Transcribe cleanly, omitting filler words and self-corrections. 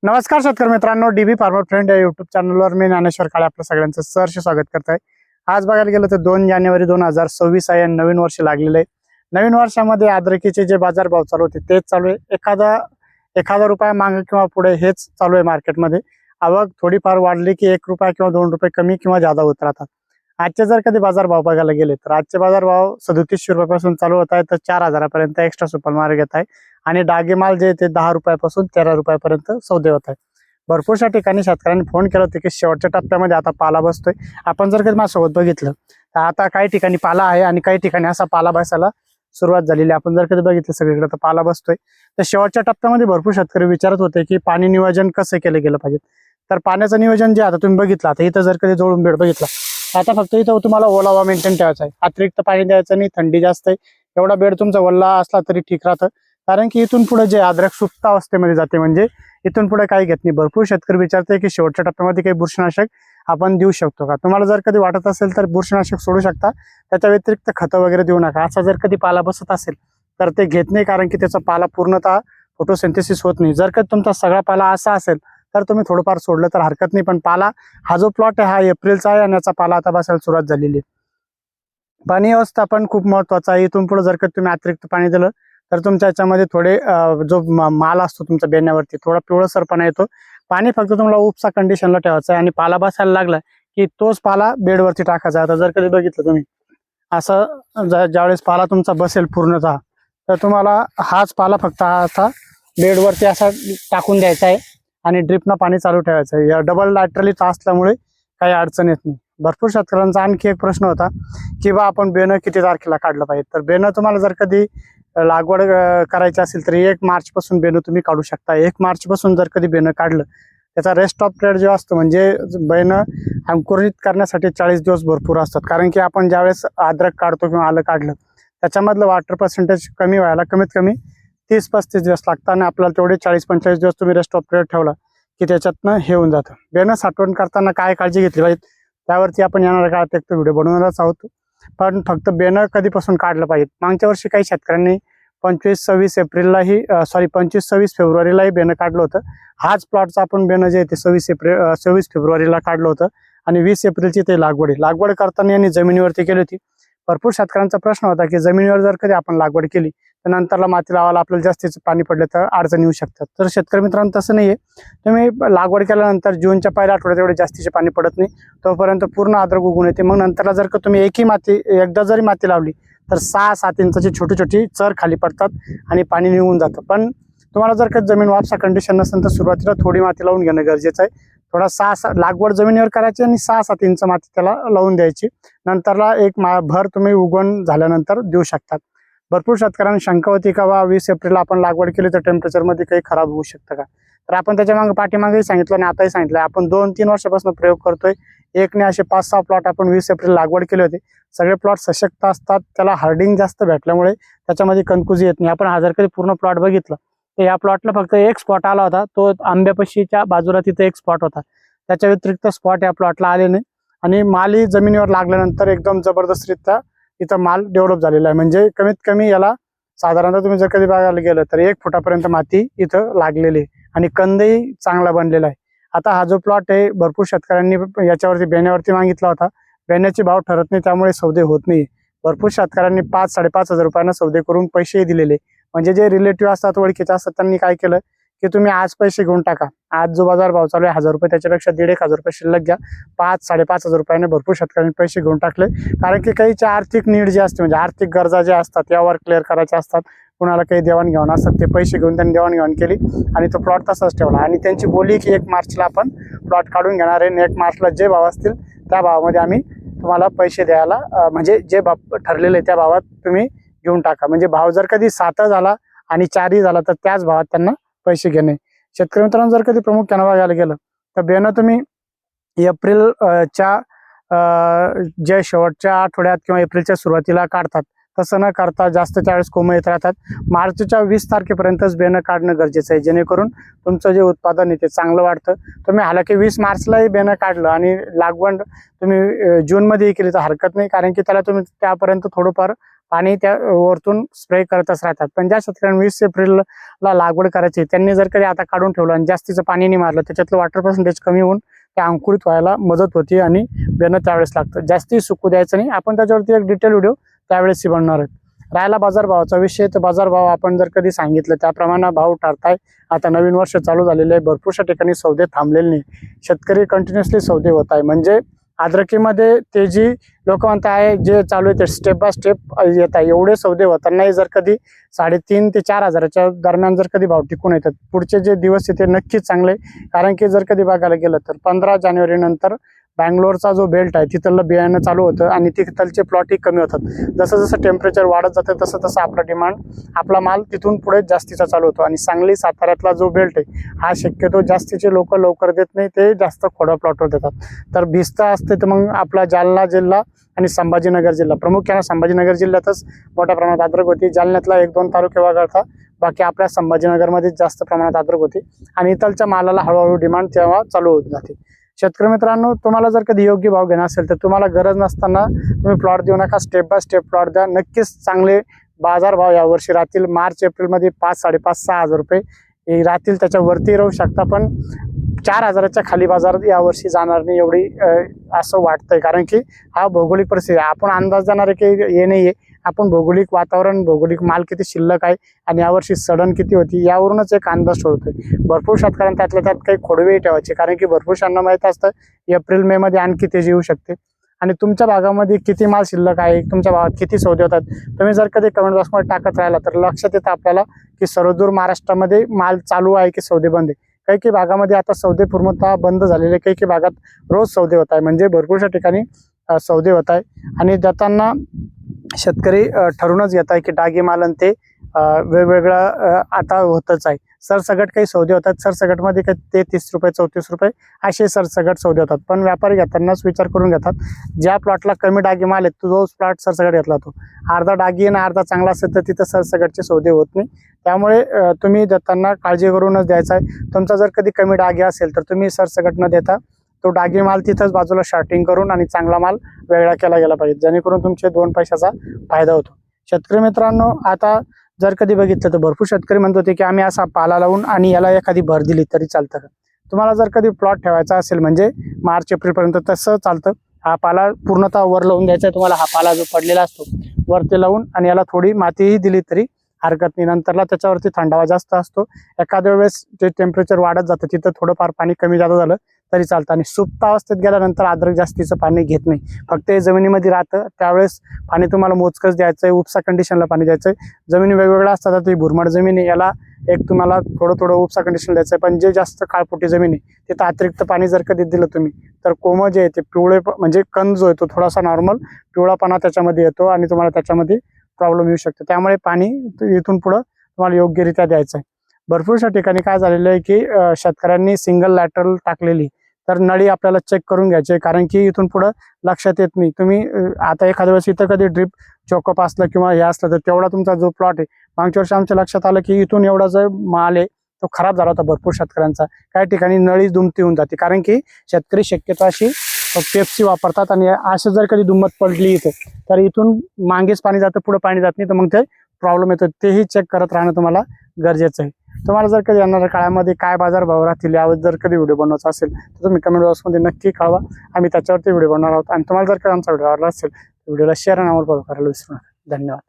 नमस्कार शेतकरी मित्रांनो, डीबी फार्मर फ्रेंड या युट्यूब चॅनलवर मी ज्ञानेश्वर काळे आपलं सगळ्यांचं सहर्ष स्वागत करत आहे। आज बघायला गेलं तर 2 जानेवारी 2026 आहे, नवीन वर्ष लागलेलं आहे। नवीन वर्षामध्ये अद्रकीचे जे बाजार भाव चालू होते तेच चालू आहे। एखादा रुपया मागे किंवा पुढे हेच चालू आहे मार्केटमध्ये। आवक थोडीफार वाढली की 1 रुपया किंवा 2 रुपये कमी किंवा जादा होत राहतात। आजचे जर कधी बाजार भाव बघायला गेले तर आजचे बाजार भाव 3700 रुपयापासून चालू होत आहे तर 4000 पर्यंत एक्स्ट्रा सुपर मार्केट घेत आहे आणि डागे माल जे ते 10 रुपयापासून 13 रुपयापर्यंत सौदे होत आहे। भरपूरशा ठिकाणी शेतकऱ्यांनी फोन केला होता की शेवटच्या टप्प्यामध्ये आता पाला बसतोय। आपण जर कधी माझ्यासोबत बघितलं तर आता काही ठिकाणी पाला आहे आणि काही ठिकाणी असा पाला बसायला सुरुवात झालेली आहे। आपण जर कधी बघितलं सगळीकडे तर पाला बसतोय। तर शेवटच्या टप्प्यामध्ये भरपूर शेतकरी विचारत होते की पाणी नियोजन कसं केलं गेलं पाहिजे। तर पाण्याचं नियोजन जे आता तुम्ही बघितलं, आता इथं जर कधी जोडून बेड बघितला, आता फक्त इथं तुम्हाला ओलावा मेंटेन ठेवायचा आहे, अतिरिक्त पाणी द्यायचं नाही। थंडी जास्त आहे, एवढा बेड तुमचा वल्ला असला तरी ठीक राहतं, कारण की इथून पुढे जे अद्रक सुप्त अवस्थेमध्ये जाते, म्हणजे इथून पुढे काही घेत नाही। भरपूर शेतकरी विचारते की शेवटच्या टप्प्यामध्ये काही बुरशीनाशक आपण देऊ शकतो का। तुम्हाला जर कधी वाटत असेल तर बुरशीनाशक सोडू शकता, त्याच्या व्यतिरिक्त खतं वगैरे देऊ नका। असा जर कधी पाला बसत असेल तर ते घेत नाही, कारण की त्याचा पाला पूर्णतः फोटोसिंथेसिस होत नाही। जर कधी तुमचा सगळा पाला असा असेल तर तुम्ही थोडंफार सोडलं तर हरकत नाही, पण पाला हा जो प्लॉट आहे हा एप्रिलचा आहे आणि याचा पाला आता बसायला सुरुवात झालेली आहे। पाणी व्यवस्थापन खूप महत्वाचं आहे। इथून पुढे जर कधी तुम्ही अतिरिक्त पाणी दिलं तर तुमच्या याच्यामध्ये थोडे जो माल असतो तुमच्या बेण्यावरती थोडा पिवळसरपणा येतो। पाणी फक्त तुम्हाला उपसा कंडिशनला ठेवायचं आहे आणि पाला बसायला लागला की तोच पाला बेडवरती टाकायचा। आता जर कधी बघितलं तुम्ही असं ज्यावेळेस पाला तुमचा बसेल पूर्णतः, तर तुम्हाला हाच पाला फक्त असा बेडवरती असा टाकून द्यायचा आहे आणि ड्रिपनं पाणी चालू ठेवायचं आहे। डबल लॅटरली असल्यामुळे काही अडचण येत नाही। भरपूर शेतकऱ्यांचा आणखी एक प्रश्न होता की बा आपण बेणं किती तारखेला काढलं पाहिजे। तर बेणं तुम्हाला जर कधी लागवड करायची असेल तर 1 मार्च पासून बेणं तुम्ही काढू शकता। 1 मार्च पासून जर कधी बेणं काढलं त्याचा रेस्ट ऑफ पिरियड जो असतो, म्हणजे बेणं अंकुरित करण्यासाठी 40 दिवस भरपूर असतात, कारण की आपण ज्यावेळेस अद्रक काढतो किंवा आलं काढलं त्याच्यामधलं वॉटर पर्सेंटेज कमी व्हायला कमीत कमी 30-35 दिवस लागतात आणि आपल्याला तेवढे 40-45 दिवस तुम्ही रेस्ट ऑफ पिरियड ठेवला की त्याच्यातनं हे होऊन जातं। बेणं साठवण करताना काय काळजी घेतली पाहिजे त्यावरती आपण येणाऱ्या काळात एक व्हिडिओ बनवणारच आहोत। पण फक्त बेणं कधीपासून काढलं पाहिजे, मागच्या वर्षी काही शेतकऱ्यांनी 25-26 एप्रिललाही 25-26 फेब्रुवारीलाही बेणं काढलं होतं। हाच प्लॉटचा आपण बेणं जे ते 26 फेब्रुवारीला काढलं होतं आणि 20 एप्रिलची ते लागवड करताना यांनी जमिनीवरती केली होती। भरपूर शेतकऱ्यांचा प्रश्न होता की जमिनीवर जर कधी आपण लागवड केली तर नंतरला माती लावायला आपल्याला जास्तीचं पाणी पडलं तर अडचणी येऊ शकतात। तर शेतकरी मित्रांनो तसं नाहीये, तुम्ही लागवड केल्यानंतर जूनच्या पहिल्या आठवड्यात एवढे जास्तीचे पाणी पडत नाही, तोपर्यंत पूर्ण अद्रक उगून येते। मग नंतरला जर का तुम्ही एकदा जरी माती लावली तर 6-7 इंचाची छोटी छोटी चर खाली पडतात आणि पाणी निघून जातं। पण तुम्हाला जर का जमीन वापसा कंडिशन नसेल तर सुरुवातीला थोडी माती लावून घेणं गरजेचं आहे। थोडा लागवड जमिनीवर करायची आणि 6-7 इंच माती त्याला लावून द्यायची, नंतरला एक भर तुम्ही उगवण झाल्यानंतर देऊ शकतात। भरपूर शेतकऱ्यांना शंका होती का 20 एप्रिलला आपण लागवड केली तर टेम्परेचरमध्ये काही खराब होऊ शकतं का। तर आपण त्याच्या पाठीमागेही सांगितलं आणि आताही सांगितलं, आपण 2-3 वर्षापासून प्रयोग करतोय। एकने असे 5-6 प्लॉट आपण 20 एप्रिल लागवड केले होते। सगळे प्लॉट सशक्त असतात, त्याला हार्डिंग जास्त भेटल्यामुळे त्याच्यामध्ये कणकुजी येत नाही। आपण हा जर कधी पूर्ण प्लॉट बघितलं तर या प्लॉटला फक्त एक स्पॉट आला होता, तो आंब्यापाशीच्या बाजूला तिथे एक स्पॉट होता, त्याच्या व्यतिरिक्त स्पॉट या प्लॉटला आले नाही आणि मालही जमिनीवर लागल्यानंतर एकदम जबरदस्तरित्या इथं माल डेव्हलप झालेला आहे। म्हणजे कमीत कमी याला साधारणतः तुम्ही जर कधी बघायला गेलं तर 1 फुटापर्यंत माती इथं लागलेली आहे आणि कंदही चांगला बनलेला आहे। आता हा जो प्लॉट आहे भरपूर शेतकऱ्यांनी याच्यावरती बेण्यावरती मागितला होता, बेण्याचे भाव ठरत नाही त्यामुळे सौदे होत नाही। भरपूर शेतकऱ्यांनी 5-5.5 हजार रुपयांना सौदे करून पैसेही दिलेले, म्हणजे जे रिलेटिव्ह असतात ओळखीचे असतात त्यांनी काय केलं की तुम्ही आज पैसे घेऊन टाका, आज जो बाजार भाव चालू आहे 1000 रुपये त्याच्यापेक्षा 1,500 रुपये शिल्लक घ्या। 5-5.5 हजार रुपयाने भरपूर शेतकऱ्यांनी पैसे घेऊन टाकले, कारण की काहीच्या आर्थिक नीड जे असते, म्हणजे आर्थिक गरजा ज्या असतात यावर क्लिअर करायच्या असतात, कुणाला काही देवाणघेवाण असतात, ते पैसे घेऊन त्यांनी देवाणघेवाण केली आणि तो प्लॉट तसाच ठेवला आणि त्यांची बोली की 1 मार्चला आपण प्लॉट काढून घेणार आहे आणि 1 मार्चला जे भाव असतील त्या भावामध्ये आम्ही तुम्हाला पैसे द्यायला, म्हणजे जे भाव ठरलेले त्या भावात तुम्ही घेऊन टाका। म्हणजे भाव जर कधी 7 झाला आणि 4 झाला तर त्याच भावात त्यांना पैसे घेणे। शेतकरी मित्रांनो जर कधी प्रामुख्याने बघायला गेलं तर बेणं तुम्ही एप्रिलच्या जे शेवटच्या आठवड्यात किंवा एप्रिलच्या सुरुवातीला काढतात तसं न करता जास्त त्यावेळेस कोंब येत राहतात। मार्चच्या 20 तारखेपर्यंतच बेणं काढणं गरजेचं आहे, जेणेकरून तुमचं जे उत्पादन आहे ते चांगलं वाढतं। तुम्ही हालाकी 20 मार्चलाही बेणं काढलं आणि लागवड तुम्ही जूनमध्येही केली तर हरकत नाही, कारण की त्याला तुम्ही त्यापर्यंत थोडंफार पाणी त्या वरतून स्प्रे करतच राहतात. पण ज्या शेतकऱ्यांनी 20 एप्रिलला लागवड करायची त्यांनी जर कधी आता काढून ठेवलं आणि जास्तीचं पाणी नाही मारलं त्याच्यातलं वॉटर पर्सेंटेज कमी होऊन ते अंकुरित व्हायला मदत होती आणि बेणं त्यावेळेस लागतं. जास्ती सुकू द्यायचं नाही. आपण त्याच्यावरती एक डिटेल व्हिडिओ त्यावेळेस बनवणार आहे. राहिला बाजारभावाचा विषय, तर बाजारभाव आपण जर कधी सांगितलं त्याप्रमाणे भाव ठरताय. आता नवीन वर्ष चालू झालेलं आहे, भरपूरशा ठिकाणी सौदे थांबलेले नाही, शेतकरी कंटिन्युअसली सौदे होत आहे. म्हणजे अद्रकीमध्ये तेजी लोक म्हणत आहे जे चालू आहे ते स्टेप बाय स्टेप येत आहे. एवढे सौदे होतानाही जर कधी 3,500 ते 4,000च्या दरम्यान जर कधी भाव टिकून येतात, पुढचे जे दिवस ते नक्कीच चांगले. कारण की जर कधी बघायला गेलं तर 15 जानेवारी नंतर बँगलोरचा जो बेल्ट आहे तिथलं बियाणं चालू होतं आणि तिथलचे प्लॉटही कमी होतात. जसं जसं टेम्परेचर वाढत जातं तसं तसं आपला डिमांड, आपला माल तिथून पुढे जास्तीचा चालू होतो. आणि सांगली साताऱ्यातला जो बेल्ट आहे हा शक्यतो जास्तीचे लोक लवकर देत नाही, ते जास्त खोडा प्लॉटवर देतात. तर भिजता असते तर मग आपला जालना जिल्हा आणि संभाजीनगर जिल्हा, प्रामुख्याने संभाजीनगर जिल्ह्यातच मोठ्या प्रमाणात अद्रक होती. जालन्यातला 1-2 तालुके वगळता बाकी आपल्या संभाजीनगरमध्ये जास्त प्रमाणात अद्रक होती आणि इथलच्या मालाला हळूहळू डिमांड तेव्हा चालू होत जाते. शेतकरी मित्रांनो, तुम्हाला जर कधी योग्य भाव घेणं असेल तर तुम्हाला गरज नसताना तुम्ही प्लॉट देऊ नका, स्टेप बाय स्टेप प्लॉट द्या. नक्कीच चांगले बाजारभाव यावर्षी राहतील. मार्च एप्रिलमध्ये 5,000-5,500 हजार रुपये राहतील, त्याच्यावरती राहू शकता. पण 4,000च्या खाली बाजार यावर्षी जाणार नाही एवढी असं वाटतंय. कारण की हा भौगोलिक परिस्थिती, आपण अंदाज देणार आहे की हे नाही आहे, आपण भौगोलिक वातावरण, भौगोलिक माल किती शिल्लक आहे आणि यावर्षी सडन किती होती यावरूनच एक अंदाज ठेवतोय. भरपूर शेतकऱ्यांना त्यातल्या त्यात काही खोडवेही ठेवायचे, कारण की भरपूर शेतकऱ्यांना माहित असतं एप्रिल-मे मध्ये आणखी तेजी येऊ शकते. आणि तुमच्या भागामध्ये किती माल शिल्लक आहे, तुमच्या भागात किती सौदे होतात, तुम्ही जर कधी कमेंट बॉक्समध्ये टाकत राहिला तर लक्षात येतं आपल्याला की सर्वदूर महाराष्ट्रामध्ये माल चालू आहे की सौदे बंद आहे. काही काही भागामध्ये आता सौदे पूर्णतः बंद झालेले, काही काही भागात रोज सौदे होत आहे. म्हणजे भरपूरशा ठिकाणी सौदे होत आहे आणि देताना शेतकरी ठरूनच घेत आहे की डागी माल आणि ते वेगवेगळं आता होतच आहे. सरसगट काही सौदे होतात, सरसगटमध्ये काही 33 रुपये 34 रुपये असे सरसगट सौदे होतात. पण व्यापारी घेतानाच विचार करून घेतात, ज्या प्लॉटला कमी डागी माल आहे तो प्लॉट सरसगट घेतला, तो अर्धा डागी आणि अर्धा चांगला असेल तर तिथं सरसगटचे सौदे होत नाही. त्यामुळे तुम्ही देताना काळजी करूनच द्यायचा आहे. तुमचा जर कधी कमी डागी असेल तर तुम्ही सरसगट न देता तो डागी माल तिथंच बाजूला शार्टिंग करून आणि चांगला माल वेगळा केला गेला पाहिजे, जेणेकरून तुमचे 2 पैशाचा फायदा होतो. शेतकरी मित्रांनो, आता जर कधी बघितलं तर भरपूर शेतकरी म्हणत होते की आम्ही असा पाला लावून आणि याला एखादी भर दिली तरी चालतं का. तुम्हाला जर कधी प्लॉट ठेवायचा असेल म्हणजे मार्च एप्रिलपर्यंत तसं चालतं. हा पाला पूर्णतः वर लावून द्यायचा आहे तुम्हाला. हा पाला जो पडलेला असतो वरती लावून आणि याला थोडी मातीही दिली तरी हरकत नाही. नंतरला त्याच्यावरती थंडावा जास्त असतो. एखाद्या वेळेस जे टेम्परेचर वाढत जातं तिथं थोडंफार पाणी कमी जास्त झालं तरी चालतं. आणि सुप्त अवस्थेत गेल्यानंतर अद्रक जास्तीचं पाणी घेत नाही, फक्त हे जमिनीमध्ये राहतं. त्यावेळेस पाणी तुम्हाला मोजकच द्यायचं आहे, उपसा कंडिशनला पाणी द्यायचं आहे. जमिनी वेगवेगळ्या असतात, ती भुरमड जमीन आहे याला एक तुम्हाला थोडं थोडं उपसा कंडिशन द्यायचं आहे. पण जे जास्त काळपोटी जमीन आहे तिथं अतिरिक्त पाणी जर कधी दिलं तुम्ही तर कोमं जे आहे ते पिवळे म्हणजे कंद जो येतो थोडासा नॉर्मल पिवळापणा त्याच्यामध्ये येतो आणि तुम्हाला त्याच्यामध्ये प्रॉब्लेम येऊ शकतो. त्यामुळे पाणी इथून पुढं तुम्हाला योग्यरित्या द्यायचं आहे. भरपूरशा ठिकाणी काय झालेलं आहे की शेतकऱ्यांनी सिंगल लॅटरल टाकलेली, तर नळी आपल्याला चेक करून घ्यायची, कारण की इथून पुढं लक्षात येत नाही. तुम्ही आता एखाद्या वेळेस इथं कधी ड्रिप चोकअप असलं किंवा हे असलं तर तेवढा तुमचा जो प्लॉट आहे, मागच्या वर्षी आमच्या लक्षात आलं की इथून एवढा जो माल आहे तो खराब झाला होता भरपूर शेतकऱ्यांचा. काही ठिकाणी नळी दुमती होऊन जाते, कारण की शेतकरी शक्यतो अशी पेप्सी वापरतात आणि असं जर कधी दुम्मत पडली इथे तर इथून मागेच पाणी जातं, पुढे पाणी जात नाही, तर मग ते प्रॉब्लेम येतो. तेही चेक करत राहणं तुम्हाला गरजेचं आहे. तुम्हाला जर कधी येणाऱ्या काळामध्ये काय बाजारभाव राहतील यावर जर कधी व्हिडिओ बनवायचा असेल तर तुम्ही कमेंट बॉक्समध्ये नक्की कळवा. आम्ही त्याच्यावरती व्हिडिओ बनवणार आहोत. आणि तुम्हाला जर कधी आमचा व्हिडिओ आवडला असेल तर व्हिडिओला शेअर आणि फॉलो करायला विसरू नका. धन्यवाद.